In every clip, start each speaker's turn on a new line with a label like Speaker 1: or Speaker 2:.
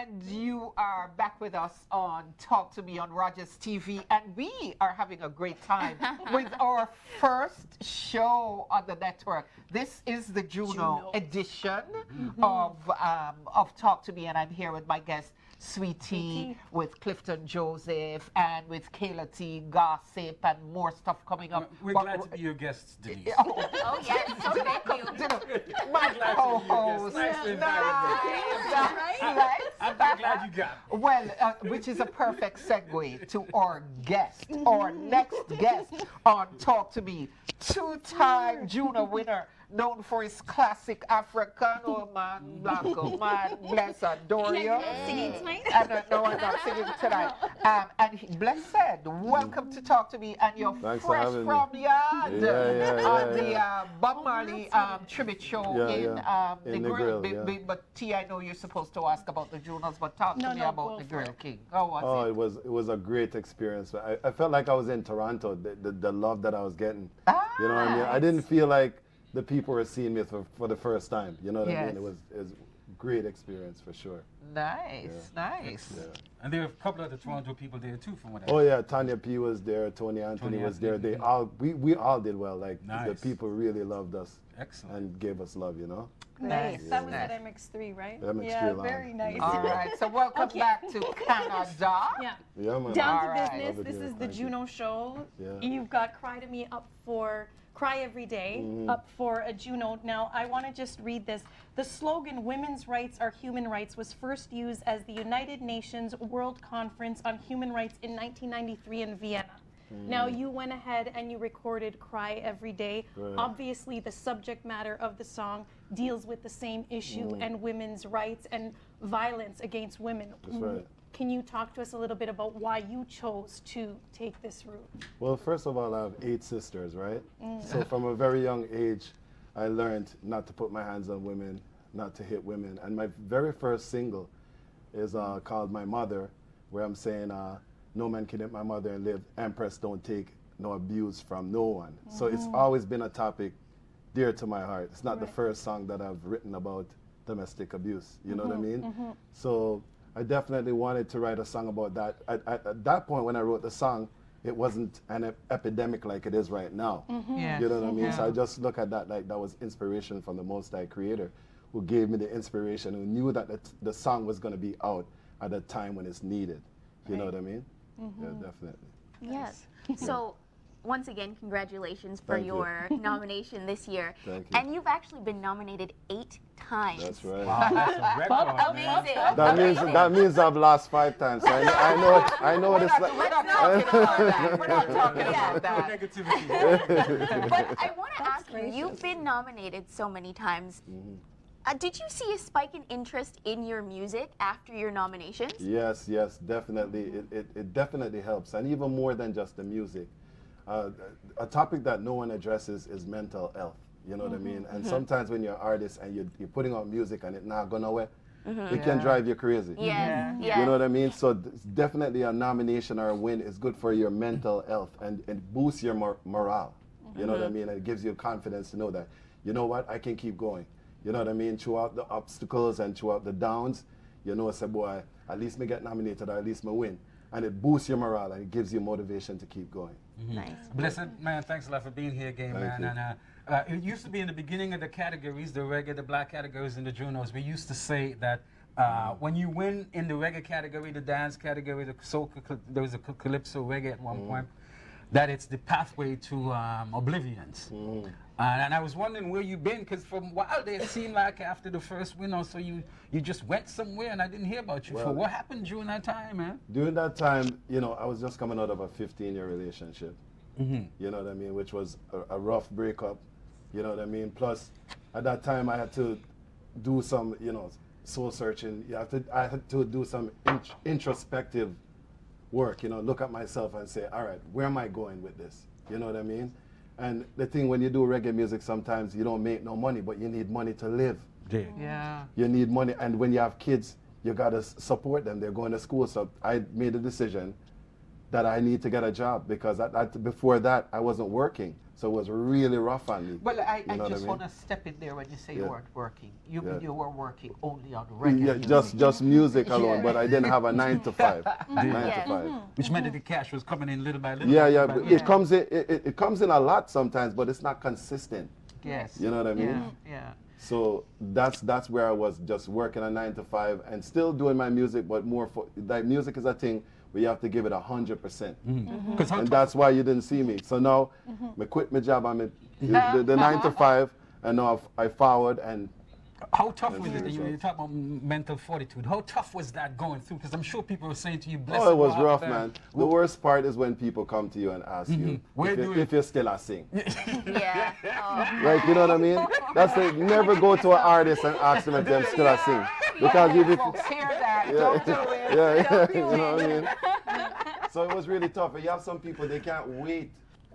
Speaker 1: And you are back with us on Talk to Me on Rogers TV, and we are having a great time with our first show on the network. This is the Juno edition of Talk to Me, and I'm here with my guest Sweetie, with Clifton Joseph, and with Kayla T, gossip, and more stuff coming up.
Speaker 2: We're glad to be your guests, Denise.
Speaker 3: Oh yes, so thank you.
Speaker 1: My co-host.
Speaker 2: I'm glad you got it.
Speaker 1: Well, which is a perfect segue to our guest, our next guest on Talk to Me. Two-time Juno winner, known for his classic Africano man, Blanco man, bless adore you.
Speaker 3: Singing tonight?
Speaker 1: No, I'm not singing tonight. Blessed, welcome to Talk to Me, and you're
Speaker 4: Thanks
Speaker 1: fresh
Speaker 4: for
Speaker 1: from yard on the Bob Marley tribute show in the Grill. But T, I know you're supposed to ask about the Junos, but talk to me about the Grill King. How was it?
Speaker 4: It was a great experience. I felt like I was in Toronto. The love that I was getting. You know what I mean? I didn't feel like the people were seeing me for the first time. You know what I mean? It was a great experience for sure.
Speaker 1: Nice.
Speaker 4: Yeah.
Speaker 2: And there are a couple of the Toronto people there too, from what I
Speaker 4: Oh yeah, Tanya P was there, Tony Anthony was there. They all we all did well. Like the people really loved us.
Speaker 2: Excellent.
Speaker 4: And gave us love, you know?
Speaker 5: Nice. That was at MX3, right?
Speaker 4: MX3
Speaker 5: yeah,
Speaker 4: line.
Speaker 5: very nice.
Speaker 1: All right, so welcome back to Canada.
Speaker 4: Yeah, man.
Speaker 5: Down to
Speaker 1: All
Speaker 5: business.
Speaker 4: right.
Speaker 5: This is the Juno show.
Speaker 4: Yeah.
Speaker 5: You've got Cry to Me up for Cry Every Day, up for a Juno. Now, I want to just read this. The slogan, "Women's Rights are Human Rights," was first used as the United Nations World Conference on Human Rights in 1993 in Vienna. Now, you went ahead and you recorded Cry Every Day.
Speaker 4: Right.
Speaker 5: Obviously, the subject matter of the song deals with the same issue and women's rights and violence against women.
Speaker 4: That's right.
Speaker 5: Can you talk to us a little bit about why you chose to take this route?
Speaker 4: Well, first of all, I have 8 sisters, right? So from a very young age, I learned not to put my hands on women, not to hit women. And my very first single is called My Mother, where I'm saying, no man can hit my mother and live. Empress don't take no abuse from no one. So it's always been a topic dear to my heart. It's not the first song that I've written about domestic abuse. You know what I mean? So I definitely wanted to write a song about that. At that point when I wrote the song, it wasn't an epidemic like it is right now.
Speaker 1: Yes.
Speaker 4: You know what I mean? So I just look at that like that was inspiration from the Most High Creator, who gave me the inspiration, who knew that the song was going to be out at a time when it's needed. You know what I mean? Yeah, definitely.
Speaker 3: Yes. So, once again, congratulations for
Speaker 4: Thank you.
Speaker 3: your nomination this year.
Speaker 4: Thank you.
Speaker 3: And you've actually been nominated 8 times.
Speaker 4: That's right.
Speaker 2: Wow, that's a record, man.
Speaker 3: Amazing.
Speaker 4: That means I've lost 5 times. So I know what it's like.
Speaker 1: We're not talking about that. We're not talking about that.
Speaker 2: Negativity.
Speaker 3: But I want to ask you, you've been nominated so many times. Did you see a spike in interest in your music after your nominations?
Speaker 4: Yes, definitely. It definitely helps, and even more than just the music. A topic that no one addresses is mental health. You know what I mean? And sometimes when you're an artist and you're putting out music and it's not going nowhere, it can drive you crazy.
Speaker 3: Yes.
Speaker 4: You know what I mean? So definitely a nomination or a win is good for your mental health and boosts your morale. You know what I mean? And it gives you confidence to know that, you know what, I can keep going. You know what I mean? Throughout the obstacles and throughout the downs, you know, say, boy, at least me get nominated or at least me win. And it boosts your morale and it gives you motivation to keep going.
Speaker 3: Nice.
Speaker 2: Blessed, man, thanks a lot for being here again,
Speaker 4: Thank
Speaker 2: man.
Speaker 4: you.
Speaker 2: And it used to be in the beginning of the categories, the reggae, the black categories, and the Junos. We used to say that when you win in the reggae category, the dance category, the soul, there was a calypso reggae at one point, that it's the pathway to oblivions. And I was wondering where you've been, because for a while there it seemed like after the first win or so you just went somewhere and I didn't hear about you. What happened during that time, man?
Speaker 4: During that time, you know, I was just coming out of a 15-year relationship. You know what I mean? Which was a rough breakup. You know what I mean? Plus, at that time I had to do some, you know, soul searching. I had to do some introspective work, you know, look at myself and say, all right, where am I going with this? You know what I mean? And the thing, when you do reggae music, sometimes you don't make no money, but you need money to live.
Speaker 1: Yeah.
Speaker 4: You need money, and when you have kids, you gotta support them. They're going to school, so I made a decision that I need to get a job, because before that, I wasn't working. So it was really rough on me.
Speaker 1: Well, I
Speaker 4: You know what
Speaker 1: just
Speaker 4: I mean?
Speaker 1: want to step in there when you say you
Speaker 4: Yeah.
Speaker 1: weren't working. You
Speaker 4: Yeah.
Speaker 1: mean you were working only on reggae
Speaker 4: Yeah,
Speaker 1: music?
Speaker 4: just music alone,
Speaker 1: Yeah.
Speaker 4: but I didn't have a 9 to 5. 9
Speaker 3: Yeah.
Speaker 4: to 5.
Speaker 2: Which meant that the cash was coming in little by little.
Speaker 4: Yeah, yeah.
Speaker 2: little by
Speaker 4: But
Speaker 2: little.
Speaker 4: it comes in. It comes in a lot sometimes, but it's not consistent.
Speaker 1: Yes.
Speaker 4: You know what I mean?
Speaker 1: Yeah, yeah.
Speaker 4: So that's where I was, just working a 9 to 5 and still doing my music, but more for like music is a thing where you have to give it 100%.
Speaker 2: Because
Speaker 4: And that's why you didn't see me. So now I quit my job. I'm the 9 to 5, and now I forward and.
Speaker 2: how tough was
Speaker 4: That's
Speaker 2: it?
Speaker 4: the
Speaker 2: You
Speaker 4: results.
Speaker 2: talk about mental fortitude. How tough was that going through? Because I'm sure people were saying to you, bless
Speaker 4: Oh, it
Speaker 2: you,
Speaker 4: was
Speaker 2: go out
Speaker 4: rough,
Speaker 2: there.
Speaker 4: man. The worst part is when people come to you and ask you
Speaker 2: Where do you-
Speaker 4: if you're still a sing.
Speaker 3: Yeah. Oh.
Speaker 4: Like, you know what I mean? That's it. Never go to an artist and ask them if they're still a sing. Because if
Speaker 1: Folks, hear that. Don't do it.
Speaker 4: yeah, you know what I mean? So it was really tough. You have some people, they can't wait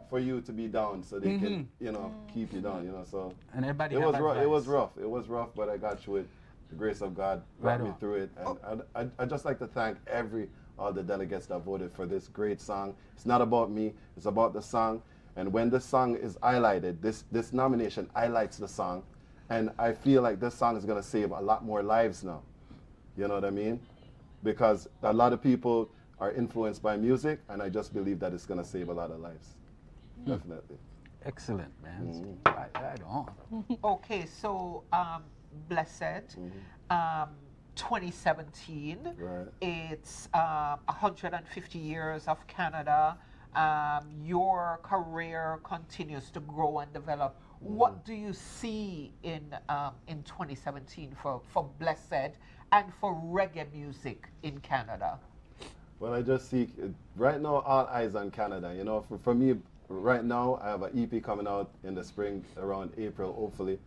Speaker 4: for you to be down so they can, you know, keep you down, you know. So
Speaker 2: And everybody
Speaker 4: it
Speaker 2: had
Speaker 4: was rough. It
Speaker 2: advice.
Speaker 4: was rough. It was rough, but I got through it. The grace of God brought
Speaker 2: Right
Speaker 4: me
Speaker 2: on.
Speaker 4: through it. And I just like to thank all the delegates that voted for this great song. It's not about me, it's about the song. And when the song is highlighted, this nomination highlights the song. And I feel like this song is gonna save a lot more lives now. You know what I mean? Because a lot of people are influenced by music, and I just believe that it's gonna save a lot of lives. Definitely.
Speaker 2: Excellent, man.
Speaker 4: Mm-hmm.
Speaker 2: Right on.
Speaker 1: Okay, so Blessed, 2017.
Speaker 4: Right.
Speaker 1: It's 150 years of Canada. Your career continues to grow and develop. What do you see in 2017 for Blessed and for reggae music in Canada?
Speaker 4: Well, I just see, right now, all eyes on Canada. You know, for me, right now, I have an EP coming out in the spring, around April, hopefully.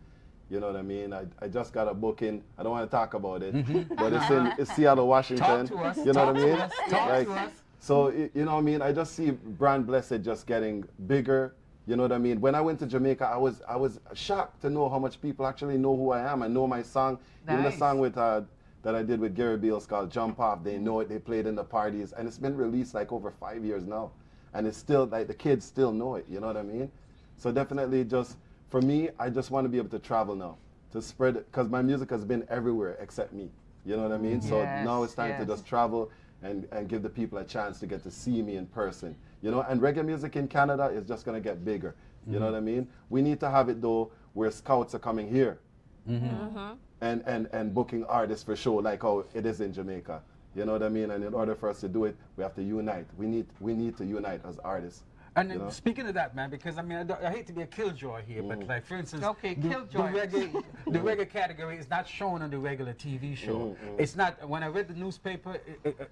Speaker 4: You know what I mean? I just got a booking. I don't want to talk about it, but it's Seattle, Washington.
Speaker 2: Talk to us.
Speaker 4: You know what I mean?
Speaker 2: Talk to us.
Speaker 4: So, you know what I mean? I just see Brand Blessed just getting bigger. You know what I mean? When I went to Jamaica, I was shocked to know how much people actually know who I am and know my song. Even the
Speaker 1: Nice.
Speaker 4: song with that I did with Gary Beals called Jump Off, they know it, they played in the parties, and it's been released like over 5 years now. And it's still, like, the kids still know it, you know what I mean? So definitely just, for me, I just want to be able to travel now, to spread it, because my music has been everywhere except me, you know what I mean? So
Speaker 1: Yes,
Speaker 4: now it's time to
Speaker 1: yes.
Speaker 4: just travel and give the people a chance to get to see me in person, you know? And reggae music in Canada is just going to get bigger, you know what I mean? We need to have it, though, where scouts are coming here. And booking artists for show like how it is in Jamaica. You know what I mean? And in order for us to do it, we have to unite. We need to unite as artists.
Speaker 2: And
Speaker 4: You know?
Speaker 2: Speaking of that, man, because I mean, I hate to be a killjoy here, but like for instance,
Speaker 1: Okay,
Speaker 2: the
Speaker 1: killjoy.
Speaker 2: the reggae category is not shown on the regular TV show. It's not. When I read the newspaper,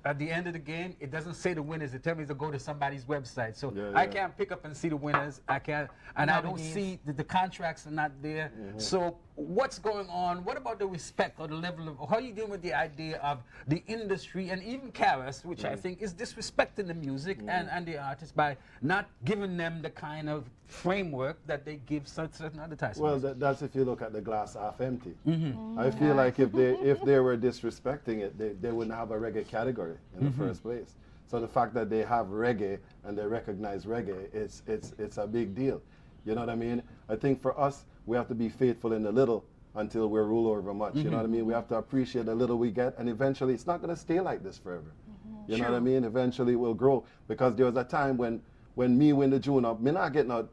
Speaker 2: at the end of the game, it doesn't say the winners. It tells me to go to somebody's website. So
Speaker 4: Yeah,
Speaker 2: I
Speaker 4: yeah.
Speaker 2: can't pick up and see the winners. I can't, and I don't
Speaker 1: Nominees.
Speaker 2: see the contracts are not there. So what's going on? What about the respect or the level of how are you dealing with the idea of the industry and even Karas, which I think is disrespecting the music and the artists by not giving them the kind of framework that they give certain other types
Speaker 4: Well,
Speaker 2: of music.
Speaker 4: that's if you look at the glass half empty. I feel like if they were disrespecting it, they wouldn't have a reggae category in the first place. So the fact that they have reggae and they recognize reggae, it's a big deal. You know what I mean? I think for us, we have to be faithful in the little until we're rule over much. You know what I mean? We have to appreciate the little we get, and eventually it's not going to stay like this forever. You know what I mean? Eventually it will grow, because there was a time when me win the Juno, me not get no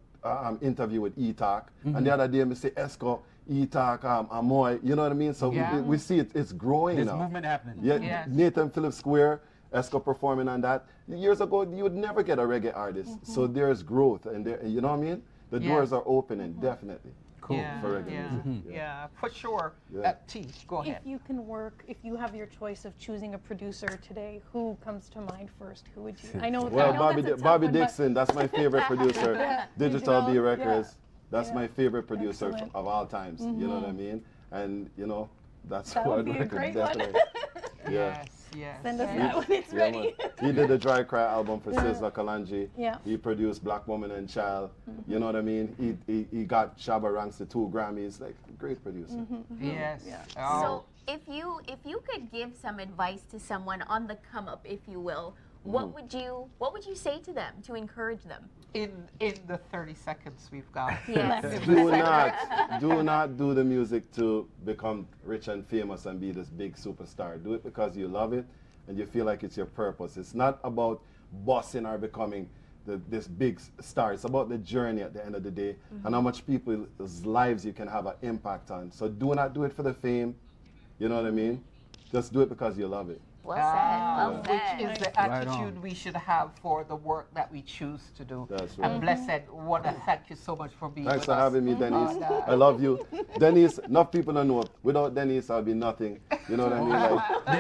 Speaker 4: interview with E-Talk, and the other day me say Esco, E-Talk, Amoy, you know what I mean? So
Speaker 1: Yeah.
Speaker 4: we see it's growing
Speaker 2: There's
Speaker 4: now.
Speaker 2: movement happening.
Speaker 4: Yeah,
Speaker 1: Yes.
Speaker 4: Nathan Phillips Square, Esco performing on that. Years ago, you would never get a reggae artist. So there's growth, and there, you know what I mean? The
Speaker 1: Yeah.
Speaker 4: doors are opening, definitely.
Speaker 2: Cool.
Speaker 1: Yeah,
Speaker 4: For reggae
Speaker 1: yeah,
Speaker 4: music.
Speaker 1: yeah, for sure.
Speaker 4: Yeah.
Speaker 1: T, go ahead.
Speaker 5: If you can work, if you have your choice of choosing a producer today, who comes to mind first? Who would you? I know.
Speaker 4: Well,
Speaker 5: I know that's a tough
Speaker 4: Bobby
Speaker 5: one, but-
Speaker 4: Dixon, that's my favorite producer. Digital B
Speaker 5: Digital,
Speaker 4: Records,
Speaker 5: yeah.
Speaker 4: that's
Speaker 5: Yeah.
Speaker 4: my favorite producer
Speaker 5: Excellent.
Speaker 4: of all times. You know what I mean? And you know, that's
Speaker 5: That
Speaker 4: what
Speaker 5: would be a
Speaker 4: record
Speaker 5: great one.
Speaker 4: definitely. Yeah.
Speaker 1: Yes, yes.
Speaker 5: Send us
Speaker 1: yes.
Speaker 5: that when it's
Speaker 4: Yeah,
Speaker 5: ready.
Speaker 4: man. He did the Dry Cry album for Sizzla Kalanji.
Speaker 5: Yeah.
Speaker 4: He produced Black Woman and Child. You know what I mean? He got Shabba Ranks to 2 Grammys. Like, great producer.
Speaker 1: Yes.
Speaker 5: Yeah.
Speaker 1: Oh.
Speaker 3: So if you could give some advice to someone on the come up, if you will, what would you say to them to encourage them?
Speaker 1: In the 30 seconds we've got.
Speaker 3: Yes.
Speaker 4: Do not do the music to become rich and famous and be this big superstar. Do it because you love it and you feel like it's your purpose. It's not about bossing or becoming this big star. It's about the journey at the end of the day and how much people's lives you can have an impact on. So do not do it for the fame. You know what I mean? Just do it because you love it.
Speaker 3: Well said. Well said.
Speaker 1: Which is the attitude we should have for the work that we choose to do.
Speaker 4: That's right.
Speaker 1: And Blessed, want to thank you so much for being
Speaker 4: Thanks
Speaker 1: with
Speaker 4: for
Speaker 1: us.
Speaker 4: having me, Denise.
Speaker 1: And,
Speaker 4: I love you. Denise, enough people don't know. Without Denise, I'll be nothing. You know what I mean?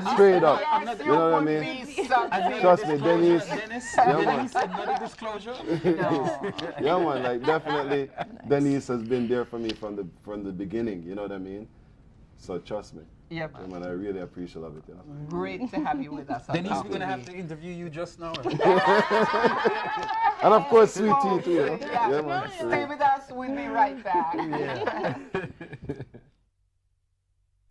Speaker 4: Like, straight up.
Speaker 1: Yes,
Speaker 4: You know what I
Speaker 1: would
Speaker 4: mean?
Speaker 1: be something.
Speaker 4: Trust me, Denise.
Speaker 2: Dennis,
Speaker 4: Yeah, man.
Speaker 2: Dennis, another disclosure.
Speaker 1: No.
Speaker 4: Yeah, man. Like, definitely, Denise has been there for me from the beginning. You know what I mean? So trust me.
Speaker 1: Yeah,
Speaker 4: Yeah,
Speaker 1: man.
Speaker 4: man, I really appreciate it. You know?
Speaker 1: Great to have you with us. on
Speaker 2: Denise,
Speaker 1: Talk
Speaker 2: we're going to
Speaker 1: Me.
Speaker 2: have to interview you just now.
Speaker 4: And of course, Sweet Tea, too. You know?
Speaker 1: Yeah.
Speaker 4: Yeah, man.
Speaker 1: Stay with us. We'll be right back.